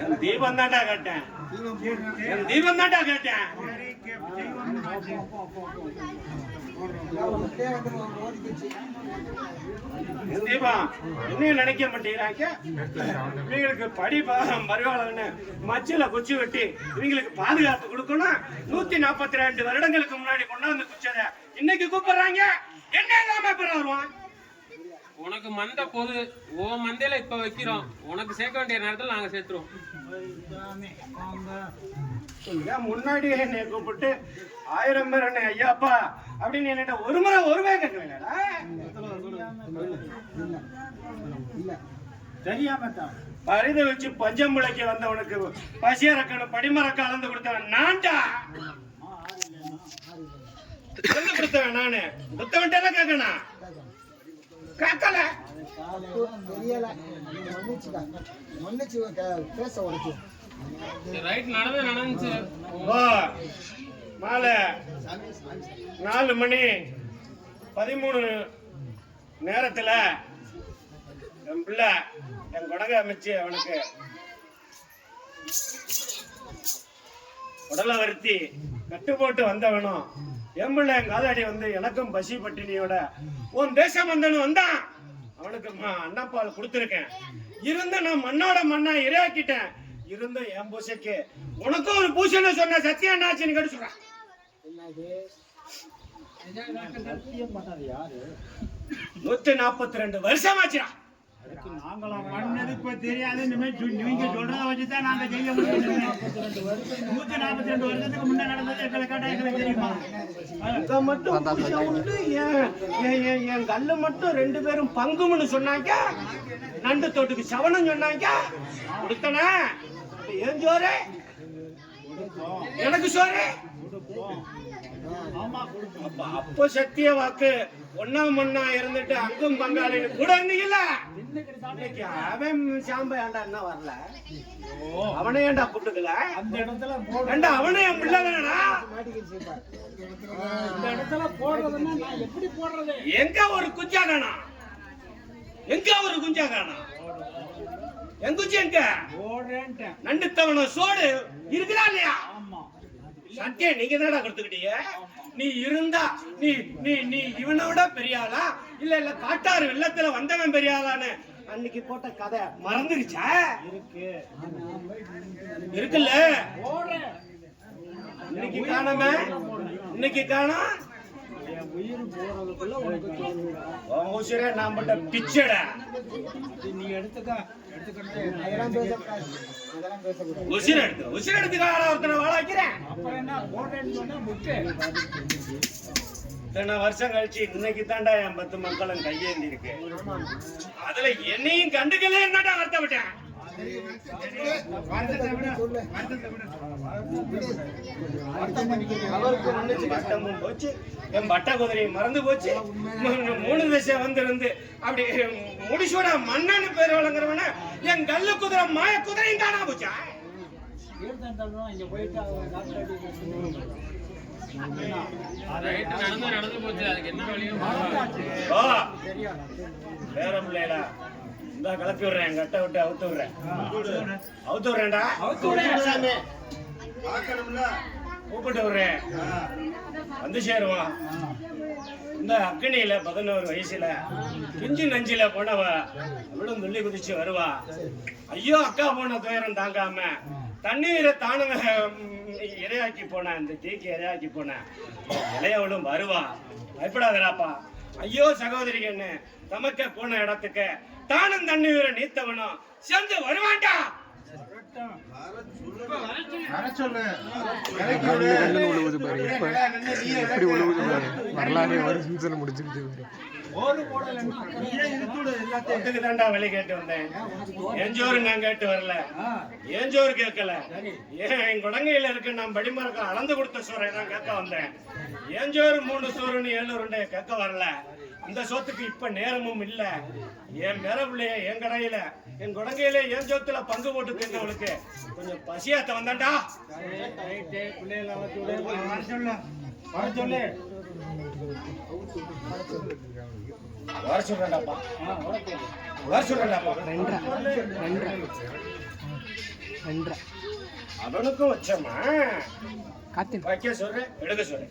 என் தீபம் தாண்டா கேட்டேன், என் தீபம் தாண்டா கேட்டேன். தீபம் இன்னும் நினைக்க மாட்டேங்கிறாங்க. இவங்களுக்கு படி பரவாயில்லன்னு மச்சில குச்சி வெட்டி இவங்களுக்கு பாதுகாப்பு கொடுக்கணும். 142 வருடங்களுக்கு முன்னாடி கொண்டாந்து குச்சத இன்னைக்கு கூப்பிடுறாங்க. என்ன இல்லாம வருவான்? உனக்கு மந்த போது ஓ மந்தையில இப்ப வைக்கிறோம், உனக்கு சேர்க்க வேண்டிய நேரத்தில் நாங்க சேர்த்துருவோம். முன்னாடி என்னை கூப்பிட்டு 1000 பேர் என்ன ஐயாப்பா அப்படின்னு என்கிட்ட ஒரு முறை ஒருவே கேட்கலடா. பரித வச்சு பஞ்சம் பிழைக்க வந்தவனுக்கு பசியறக்கணும் படிமரக்க அளந்து கொடுத்தவன் நான்டா. கொடுத்தவன் நானு கொடுத்தவன்ட்டு கேட்கணும். கேட்கல மாலை 4 மணி 13 நேரத்துல என் பிள்ளை என் கொடகை அமைச்சு அவனுக்கு உடலை வருத்தி கட்டு போட்டு வந்தவனும் என் பிள்ளை என் காதாடி வந்து எனக்கும் பசி பட்டினியோட உன் தேசம் வந்தவனு வந்தான். அவனுக்கு அன்னப்பால் கொடுத்துருக்கேன். இருந்த நான் மண்ணோட மண்ணா இரையாக்கிட்டேன். இருந்த என் பூசைக்கு உனக்கும் ஒரு பூசைன்னு சொன்ன சத்தியம் என்னாச்சுன்னு கேட்டு சொல்றேன். 142 வருஷம் ஆச்சுடா. நாங்களாம் பண்ணது இப்ப தெரியாது. நீங்க சொல்றத வச்சுதான் நாங்க செய்ய முடியும். 142 வருஷத்துக்கு முன்ன நடந்தது எங்களை கேட்டா எங்களுக்கு தெரியுமா? என் கல்லு மட்டும் 2 பேரும் பங்கும்னு சொன்னாங்க. நண்டு தோட்டுக்கு சவனம் சொன்னாங்க. கொடுத்தன ஏன் சோறு எனக்கு சோறு. அப்போ சத்திய வாக்கு ஒன்னாம் மண்ணா இருந்துட்டு அங்கும் பங்காளின்னு கூட இருந்தீங்கல்ல. இன்னைக்கு அவன் சாம்ப ஏண்டா என்ன வரல, அவனை ஏண்டா கூப்பிட்டுக்கல. அந்த இடத்துல ஏண்டா அவனே என் பிள்ளை தானடா. இந்த இடத்துல போடுறதுன்னா நான் எப்படி போடுறது? எங்க ஒரு குஞ்சா காணா, எங்க ஒரு குஞ்சா காணா. என் குஞ்சு எங்க நண்டு தவண சோடு இருக்குதா இல்லையா? சத்திய நீங்க தானடா கொடுத்துக்கிட்டீங்க. நீ இருந்தா நீ நீ நீ இவனோட பெரிய ஆளா இல்ல இல்ல காட்டாறு வெள்ளத்துல வந்தவன் பெரிய ஆளான்னு அன்னைக்கு போட்ட கதை மறந்துருச்சா? இருக்குல்ல. இன்னைக்கு காணாம இன்னைக்கு காணோம். உசிர நான் பட்ட பிச்சடா. நீ எடுத்துக்க உசிர எடுத்துக்க ஒருத்தனை வாழ வைக்கிறேன். அப்புறம் என்ன போடுறேன்னு சொன்னா முட்டை. இத்தனை வருஷம் கழிச்சு இன்னைக்கு தாண்டா என் 10 மக்களும் கையேந்தி இருக்கு. அதுல என்னையும் கண்டுக்கல என்னடா வருத்தப்பட்டேன். அவருக்கு பட்டமும் போச்சு, என் பட்ட குதிரையும் மறந்து போச்சு. 3 திசை வந்து அப்படி முடிச்சோட மன்னனு பேர் வழங்குறவன என் கல்லு குதிரை மாய குதிரையும் காணா போச்சா? நடந்து போச்சு. அதுக்கு என்ன வழியும் வேற பிள்ளைடா. இந்த கலப்பி விடுறேன், கட்டை விட்டு அவுத்து விடுறேன்டா. கூப்பிட்டு விடுறேன், வந்து சேருவான். இந்த அக்கனியில 11 வயசுல பிஞ்சு நஞ்சில போனவ அவளும் துள்ளி குதிச்சு வருவா. ஐயோ அக்கா போன துயரம் தாங்காம தண்ணீரை தானுங்க இரையாக்கி போன, இந்த தீக்கு இரையாக்கி போன இளையவளும் வருவா. பயப்படாதராப்பா. ஐயோ சகோதரிகன்னு தமக்க போன இடத்துக்கு தானும் தண்ணீரை நீத்தவனும் சேர்ந்து வருவான்டா. வெளி கேட்டு வந்தேன். எஞ்சோரு நான் கேட்டு வரல, ஏஞ்சோரு கேட்கல. என் குடங்கையில இருக்கு நான் படிமரக்க அளந்து கொடுத்த சோறை தான் கேட்க வந்தேன். ஏஞ்சோரு 3 சோறுன்னு 7 உருண்டைய கேட்க வரல. அந்த சோத்துக்கு இப்ப நேரமும் இல்ல. என் மேல பிள்ளைய என் கடையில என் குடங்கையில என் சோத்துல பங்கு போட்டு தின்னவளுக்கு கொஞ்சம் பசியாத்த வந்தாண்டா. வர சொல்றேன்டாப்பா வர சொல்றேன்டாப்பா அவனுக்கும் வச்சம்மா வைக்க சொல்றேன் எடுக்க சொல்றேன்